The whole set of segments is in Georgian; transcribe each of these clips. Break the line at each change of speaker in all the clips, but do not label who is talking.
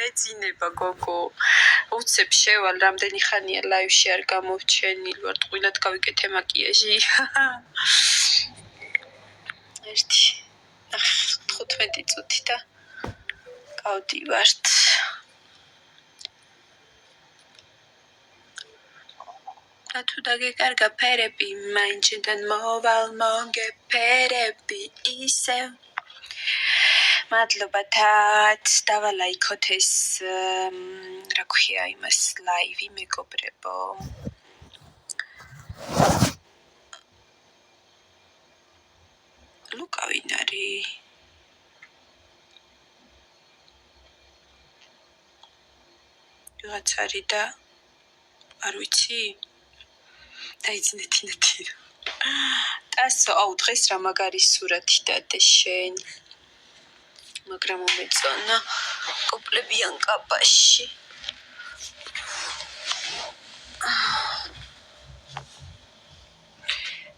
მეცინება გოგო. უცებ შევალ რამდენი ხანია ლაივში არ გამოვჩენილ ვარ, ტყუილად გავიკეთე მაკიაჟი. ერთი 15 წუთი და გავდივართ. თუ დაგეკარგა ფერები, მაინჩიდან მოვალ მოგეფერები ისევ. მადლობა თაც, დავალაიქოთ ეს, რა ქვია იმას, ლაივი მეგობრებო. ლუკა ვინ არის? ვიღაც არის და არ ვიცი. დაიძინეთინეთი. ტასო, აუ დღეს რა მაგარი სურათი დადე შენ. მაგრამ მომეწონა კოპლებიან კაბაში.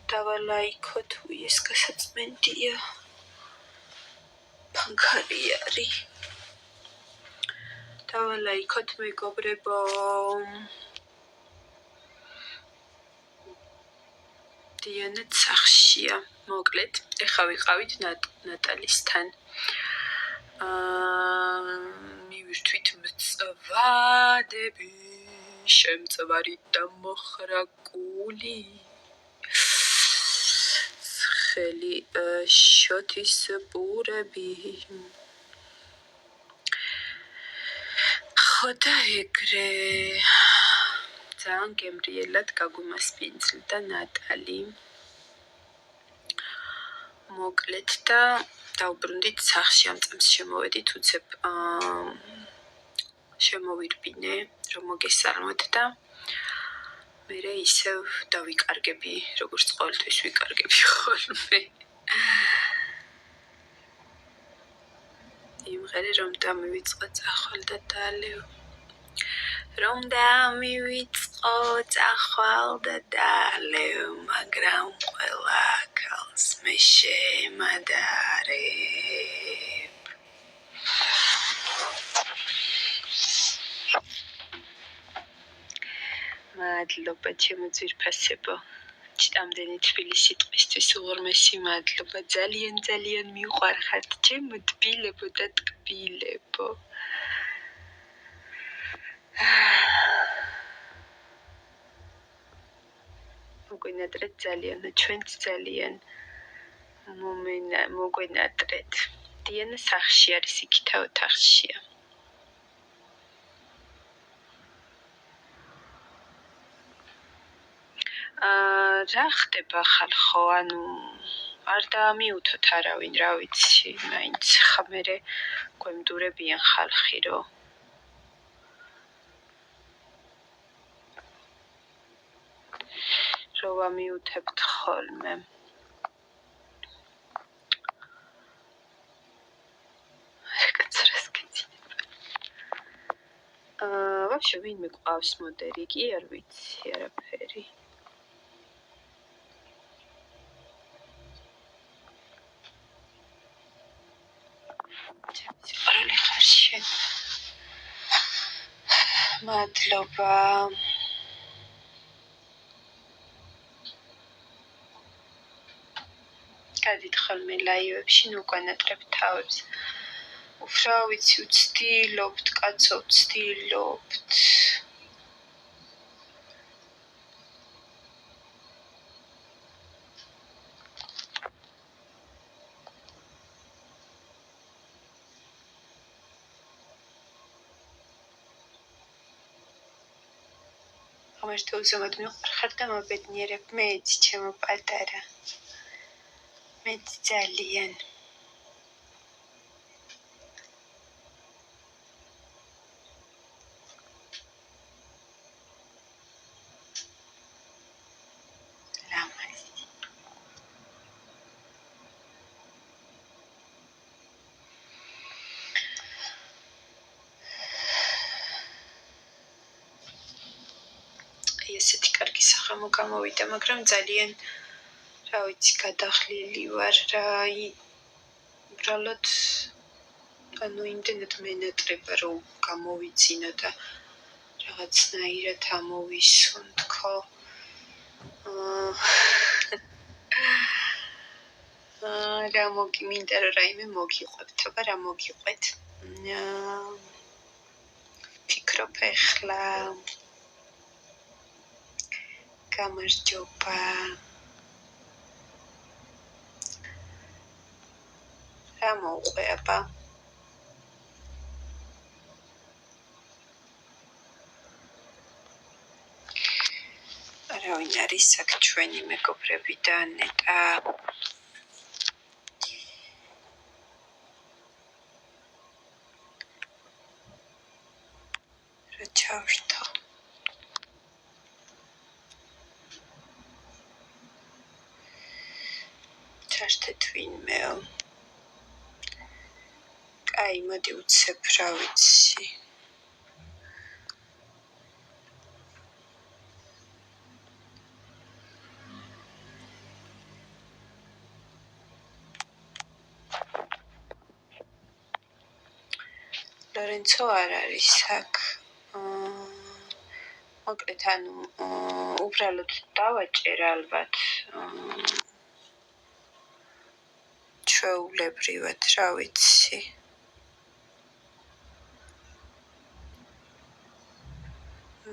დავალაიქო თუ ეს გასაწმენდია. ფანქარი არის. დავალაიქოთ მეგობრებო. დიანაც სახშია. მოკლედ, ეხა ვიყავით ნატალისთან. მივირთვით მწვადები, შემწვარი და მოხრაკული. ხელი შოთის პურები. ხოდა ეგრე ძალიან გემრიელად გაგვიმასპინძლდა ნატალი. მოკლედ და დავბრუნდით სახში, ამ წამს შემოვედით, უცებ შემოვირბინე, რომ მოგესალმოთ და მერე ისევ დავიკარგები, როგორც ყოველთვის ვიკარგები ხოლმე. იმღერე რომ დამივიწყო წახვალ და დალევ. რომ დამივიწყო წახვალ და დალევ, მაგრამ ყველა ქალს მე შემადარებ. მადლობა ჩემო ძვირფასებო. ჭამდენი თბილისი ტყისთვის უღრმესი მადლობა. ძალიან ძალიან მიყვარხართ ჩემო თბილებო და ტკბილებო. მოგვენატრეთ ძალიან, ჩვენც ძალიან მოგვენატრეთ. დიანა სახში არის, იქითა ოთახშია. რა ხდება ხალხო, ანუ არ დაამიუთოთ არავინ, რა ვიცი, მაინც ხა მერე გვემდურებიან ხალხი, რომ ვამიუთებთ ხოლმე. ვაფშე ვინმე გვყავს მოდერი, კი არ ვიცი არაფერი. სიყვარული ხარ შენ. მადლობა. გადით ხოლმე ლაივებში, ნუგვანატრებ თავებს. უფრა ვიცი, ვცდილობთ, კაცო, ვცდილობთ. ღმერთო უზომოდ მიყვარხარ და მობედნიერებ, მეც ჩემო პატარა. მეც ძალიან. ესეთი კარგი სახამო გამოვიდა, მაგრამ ძალიან რა ვიცი, გადახლილი ვარ რა, უბრალოდ ანუ იმდენად მენატრება რომ გამოვიძინო და რაღაცნაირად ამოვისუნ თქო. რა მოგიმინდა რომ რაიმე მოგიყვებთ, აბა რა მოგიყვეთ? ფიქრობ ახლა გამარჯობა. რა მოუყვე აბა? არავინ არის აქ ჩვენი მეგობრები და ნეტა. რა ჩავრთო? ჩაშთეთ ვინმეო. აი, მოდი უცებ რა ვიცი. ლორენცო არ არის აქ. მოკლედ ანუ უბრალოდ დავაჭერ ალბათ. ჩვეულებრივად რა ვიცი.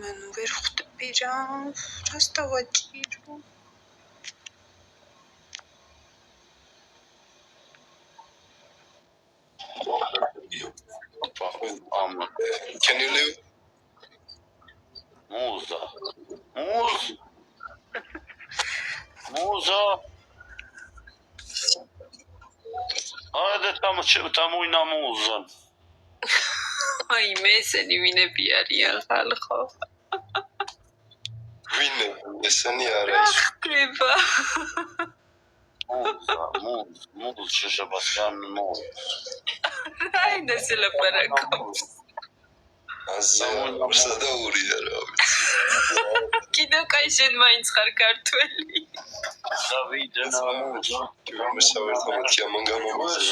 მან ვერ ხვდები რას დავაჭირო.
Can you leave?
Musa. Hadi tam oynamuzdan.
აი მე ესენი ვინები არიან ხალხო?
ვინები? ესენი არა ის.
ხდება.
Muz შეშაბასგან მოს.
რა ინეს ლაპარაკობს?
ასე ვსადაურია რა ვიცი.
კიდევ კაი შენ მაინც ხარ ქართველი.
დავიძენა მუს.
გამოსავერტო ჩემ გამომწევს.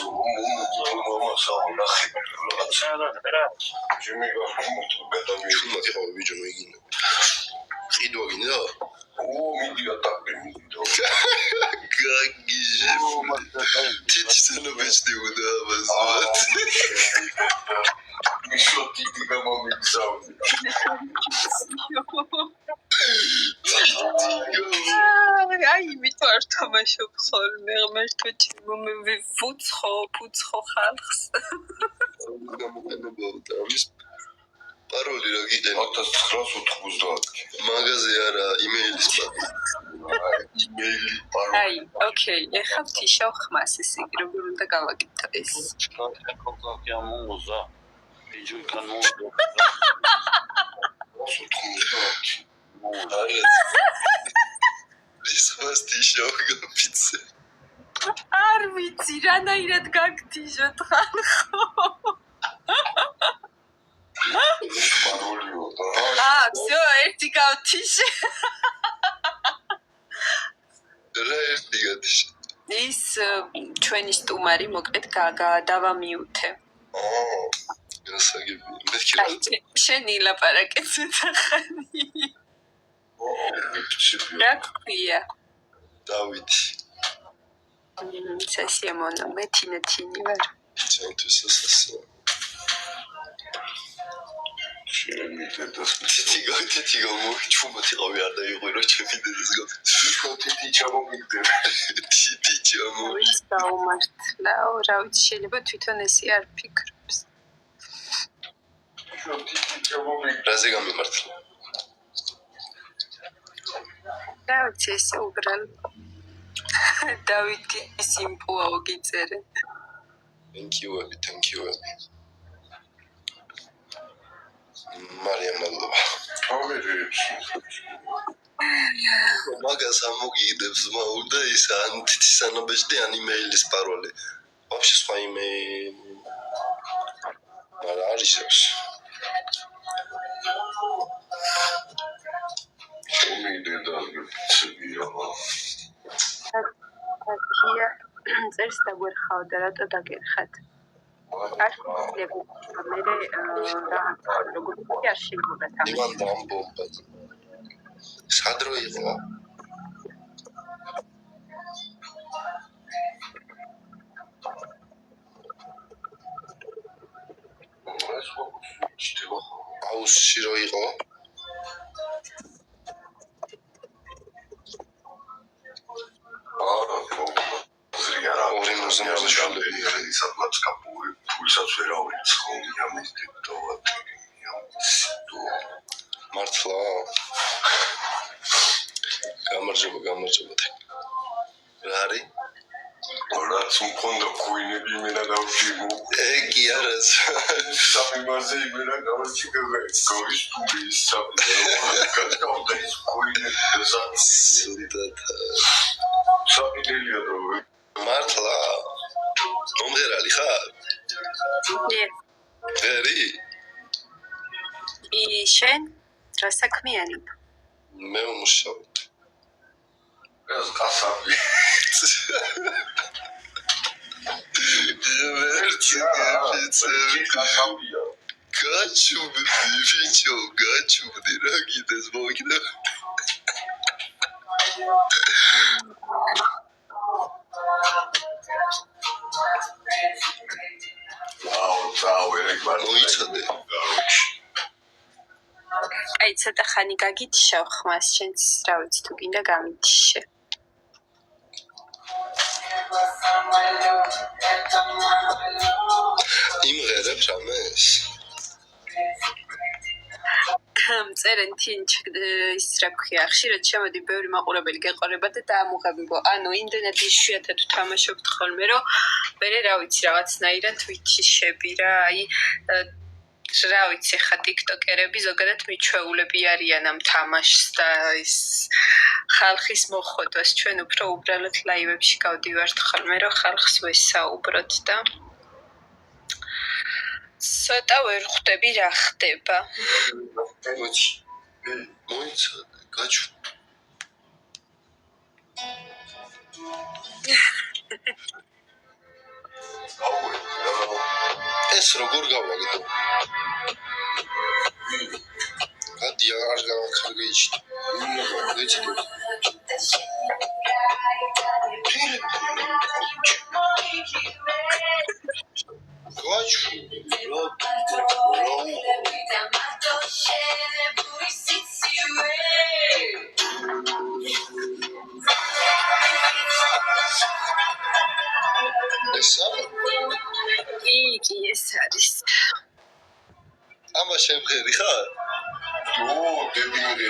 ნახე.
რა.
ჩემი გადავიდი. შუმაკი ხო ვიჯო მეგინო. ხიდვა გინდა? მიდი ატაკი მიდი. გაგიჟე. თითსენო ბეჭდიუდა აბაზვათ. მიშოთი გამომიგზავნე.
აი მითო არ თამაშობ ხოლმე ღმერთო ჩემო მე ვუცხო ხალხს.
გამოყენებოდა ამის პაროლი რა გიყენე
1990
მაგაზე არა იმეილის იმეილი პაროლი
აი ოკეი ეხლა თიშავ ხმას ისე როგორ უნდა გავაკეთო ეს
კოკოკია მუზა იჯუ კანმუზა
1990 არის ის ხმასთიშავ გაფიცე
არ ვიცი რანაირად გაგთიშოთ ხალხო всё, ერთი გავთიშე.
რა ერთი გავთიშე?
ის ჩვენი სტუმარი მოკლედ დავამიუთე.
გასაგები. მე
შენ ილაპარაკეთ ახალი. რა ქვია?
დავითი.
სასიამოვნო, მე თინათინი ვარ.
ჩემთვის სასიამოვნო. თითი გამოვიჩუმოთ იყავი არ დაიღვირო ჩემი დედის გა თითი ჩამომიგდებ თითი ჩამოვიც
დაუმართლაო რა ვიცი შეიძლება თვითონ ესე არ ფიქრობს
თითი ჩამომიგდებ
რაზე გამიმართლა
რა ვიცი ესე უბრალოდ დავითი სიმპუაო გიწერე
thank you Maria Maldova. მაგას ამოგიდებს მაუდა ის ანტიცანობეჭდი ანიმეილის პაროლი. Вообще სხვა იმეილი. არა არის ეს.
შევიდე ცბია.
აკია წერს დაგვერხავ და რატო დაგერხათ? არქიტექტურა მე რაღაც როგორი არ შეიძლება
ივან დამბომბა. სადრო იყო? აუსში რო იყო? ორი მოზამაზე შულები
სადღაც კაპური ფულსაც ვერავინ ცხონია მისდევად
მართლა? გამარჯობა. რა არის?
რაც მქონდა ქუინები იმენა გავში
კი არა
სამიმაზე იმენა გავში გოვის ტურის კატკავდა ის ქუინები საფიდელია დრო
მართლა? მომღერალი ხარ? ვერი?
შენ რა საქმიანობ?
მე ვმუშაობ.
ეს ყასაბი
გაჩუბდი რა გიდეს მოვიქნა მოიცადე
აი ცოტა ხანი გაგიტიშავ ხმას შენც რა ვიცი თუ გინდა გამიტიშე
იმღერებ რამეს?
წერენ თინჩ ის რა ქვია ხშირად შემოდი ბევრი მაყურებელი გეყარება და დაამუღებებო ანუ იმდენად იშვიათად თამაშობთ ხოლმე რომ მე რა ვიცი რაღაცნაირად ვიჩიშები რა აი რა ვიცი ხა ტიკტოკერები ზოგადად მიჩვეულები არიან ამ თამაშს და ის ხალხის მოხოდვას ჩვენ უფრო უბრალოდ ლაივებში გავდივართ ხოლმე რომ ხალხს ვესაუბროთ და ცოტა ვერ ხვდები რა ხდება
მოიცადე გაჩუ ეს როგორ გავაგდო? გადი არ გავახარგეიში. გაჩუ
კი ეს არის
ამა შემღერი ხარ?
დებინგე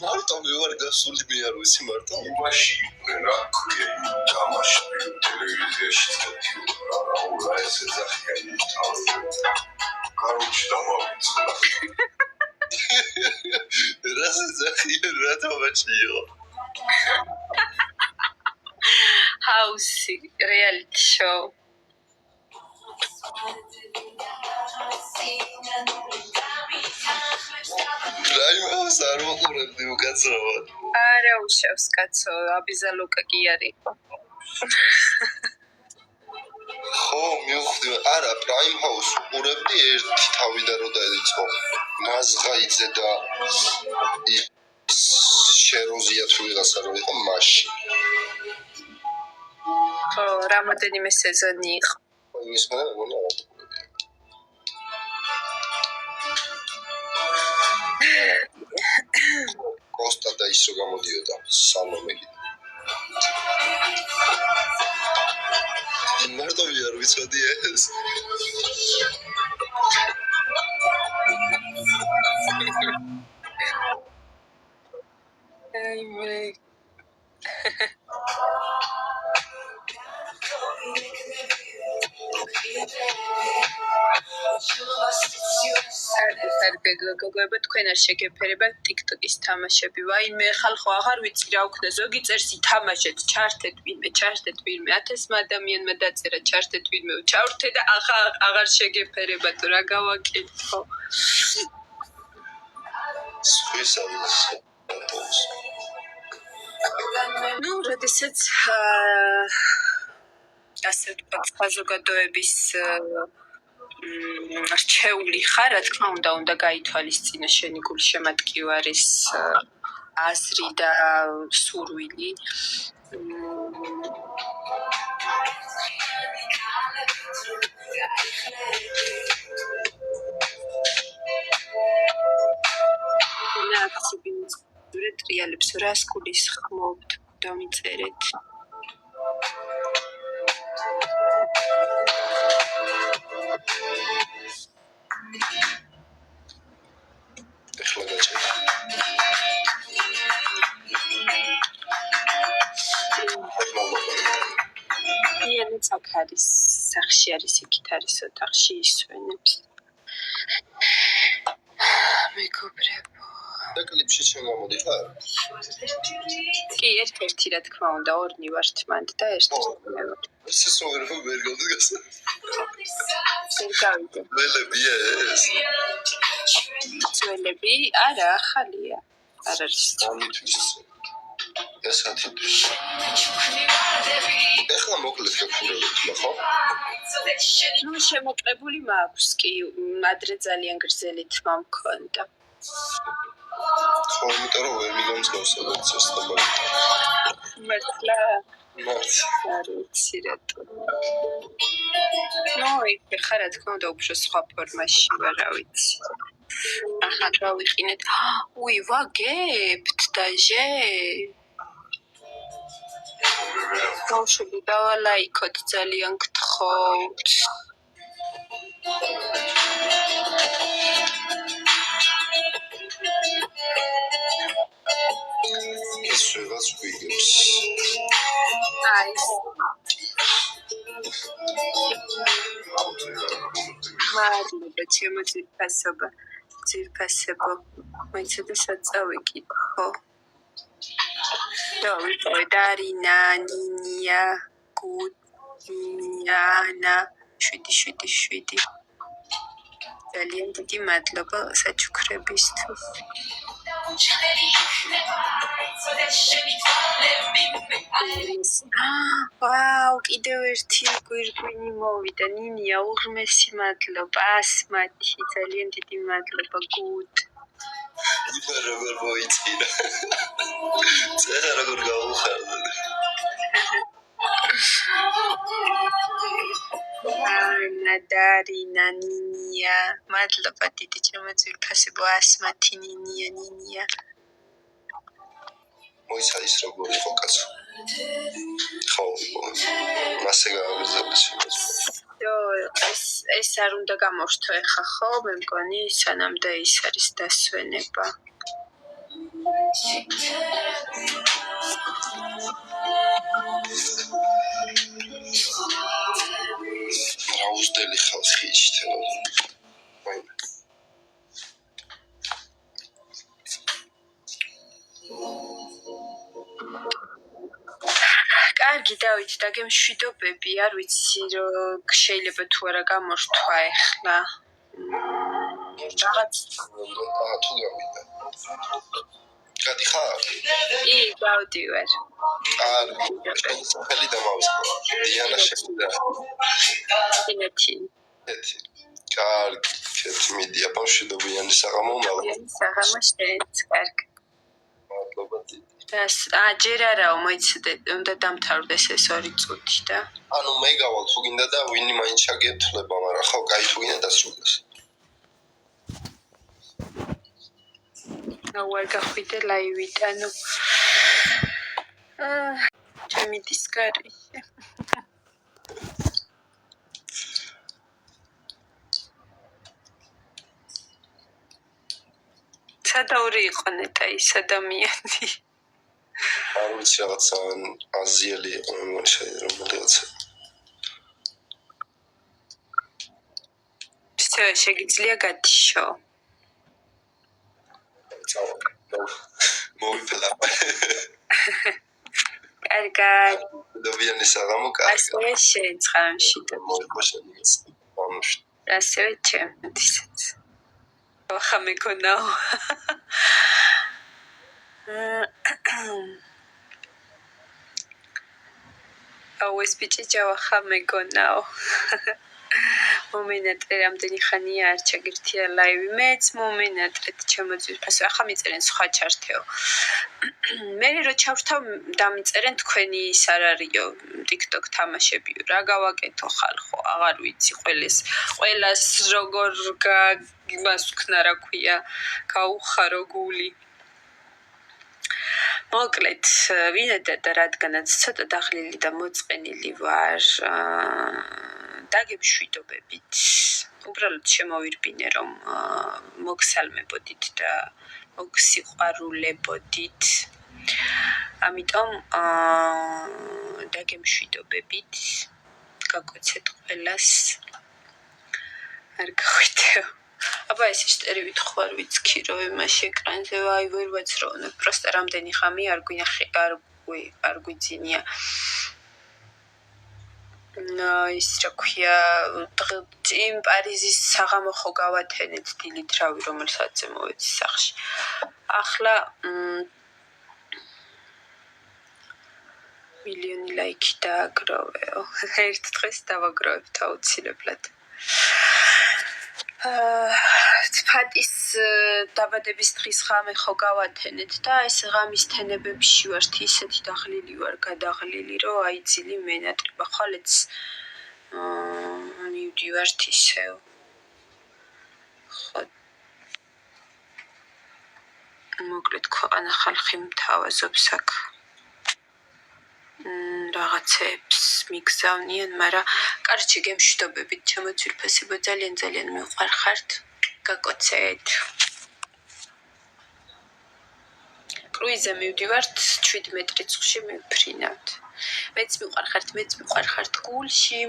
მარტო მე ვარ გასული მე არ ვიცი მარტო
იმაში რა ქვია თამაში ტელევიზიაში რა ეს ზახიანი კაროჩი დამავიწყდა
რა ზახიანი რა თამაშია
ჰაუსი რეალიტი შოუ
რაიმას არ მოყურებდი უკაცრავად
არა უშავს კაცო აბიზალოკა კი არისო
ხო მივხვდი არა პრაიმ ჰაუს უყურებდი ერთი თავიდან რო დაიწყო მაზღაიძე და შეროზია თუ ვიღაცა რო იყო მაშინ
ხო რამოდენიმე სეზონი იყო
იმის მერე მეგონა კოსტა და ისო გამოდიოდა სალომე მარტო ვიარ ვიცოდი ეს
აი მე გოგოება თქვენ არ შეგეფერება ტიკტოკის თამაშები ვაიმე ხალხო აღარ ვიცი რა უქნა ზოგი წერს ითამაშეთ ჩართეთ ვინმე 1000 ადამიანმა დაწერა ჩართეთ ვინმე ჩავრთე და აღარ შეგეფერება თუ რა გავაკეთო ნუ როდესაც ასე ვთქვათ საზოგადოების რჩეული ხარ, რა თქმა უნდა გაითვალისწინო შენი გულშემატკივარის აზრი და სურვილი. ტრიალებს რას გულისხმობთ, დამიწერეთ.
ეხლა გაჭერა.
იანიც აქ არის, სახში არის, იქით არის ოთახში ისვენებს. მეგობრებო.
და კლიპში შენ გამოდიხარ?
კი, ერთ-ერთი რა თქმა უნდა, ორნი ვართ მანდ და ერთ-ერთი მე ვარ.
ეს ვერ გავდგას.
ვერ გავიდე.
ველებია ეს.
ძველები? არა, ახალია. არ არის.
ამითვის. ეს ათითვის. ეხლა მოკლედ გაფურებთ, ხო?
ნუ შემოკლებული მაქვს კი, ადრე ძალიან გრძელი თმა მქონდა.
ხო, იმიტომ რომ ვერ მიგამსგავსა და წესდება.
მართლა
მარც.
არ ვიცი რატო. ნუ ეხლა რა თქმა უნდა უფრო სხვა ფორმაში ვარ, რა ვიცი. ახლა გავიყინეთ. უი, ვაგებთ დაჟე. ბავშვები დავალაიქოთ ძალიან გთხოვთ.
ეს შევაც ვიგებს.
აი. მადლობა ჩემო ძირფასებო. მოიცადე საწავიკითხო. დავიწევი დარინა, ნინია, გუდიანა, 777. ძალიან დიდი მადლობა საჩუქრებისთვის. ვაუ, კიდევ ერთი გვირგვინი მოვიდა. ნინია, უღრმესი მადლობა. 100 ძალიან დიდი მადლობა. გუდ.
იბა როგორ მოიწინა. წერა როგორ გავუხარდა.
ანა, დარინა, ნინია. მადლობა დიდი ჩემო ძვირფასებო. 100 ნინია.
მოიცა ის როგორ იყო კაცო. ხო, მასე გავაგზავნე შემოწ.
ეს არ უნდა გამორთო ეხა ხო, მე მგონი სანამდე ის არის დასვენება.
რაუზდელი ხალხი იჩთელა. ვაიმე.
კარგი დავით, დაგემშვიდობები, არ ვიცი რომ შეიძლება თუ არა გამორთვა ეხლა. რაღაც
თუ გავიდა. გადიხარ?
კი, გავდივარ.
კარგი. ხელი დამავსკო. დიანა შევიდა.
ინეთი.
კარგი. კეთ მიდია ბავშვობიანი საღამო მაღლა.
საღამო შენც, კარგი.
მადლობა დიდი.
ჯერ არაო, მოიცადე, უნდა დამთავრდეს ეს 2 წუთი და.
ანუ მე გავალ თუ გინდა და ვინი მაინც ჩაგეთვლება, მაგრამ ხო, კაი თუ გინდა დასრულდეს.
ვარ გახვიდე ლაივიდან. ჩემი დისკარი. სადაური იყო ნეტა ის ადამიანი.
არ ვიცი რაღაცა აზიელი იყო, მე მგონი შეიძლება რაღაცა.
შეგიძლია გათიშო.
მოვიფლა.
კარგად.
დობიანი საღამო კარგი.
ასევე შენ წყამში და
მოიყვაშენიც. ამში.
ასევე ჩემთვისაც. ახლა მეკონაო. აუ ეს ბიჭი ჯავახა მეგონაო. მომენატრე რამდენი ხანია არ ჩაგირთია ლაივი მეც მომენატრეთ ჩემოძვირფასო ახლა მიწერენ სხვა ჩართეო. მე რო ჩავრთავ დამიწერენ თქვენი ის არ არისო TikTok თამაშებიო რა გავაკეთო ხალხო აღარ ვიცი ყველას როგორ იმას ვქნა რა ქვია გაუხარო გული. მოკლედ ვინედადა რადგანაც ცოტა დაღლილი და მოწყენილი ვარ დაგემშვიდობებით უბრალოდ შემოვირბინე რომ მოგსალმებოდით და მოგსიყვარულებოდით ამიტომ დაგემშვიდობებით გაგოცეთ ყველას არ გახვიდეო აბა ეს შტერი ვითხვარ ვიცქი რომ იმაში ეკრანზე ვაი ვერ ვაძრაუნებ პროსტა რამდენი ხამი არ გვინახი არ გვიძინია ის რა ქვია იმ პარიზის საღამო ხო გავათენეთ დილით რავი რომელ საათზე მოვეცი სახში ახლა მილიონი ლაიქი დააგროვეო ერთ დღეს დავაგროვებთ აუცილებლად ფატის დაბადების დღის ღამე ხო გავათენეთ და ეს ღამის თენებებში ვართ ისეთი დაღლილი ვარ გადაღლილი რომ აი ძილი მენატრება ხვალეც მივდივართ ისევ ხო მოკლედ ქვეყანა ხალხი მთავაზობს აქ რაღაცებს მიგზავნიან, მაგრამ კარჩი გემშვიდობებით ჩემოძვირფასებო ძალიან მიყვარხართ. გაკოცეთ. კრუიზზე მივდივართ 17 წუთში მივფრინავთ. მეც მიყვარხართ გულში.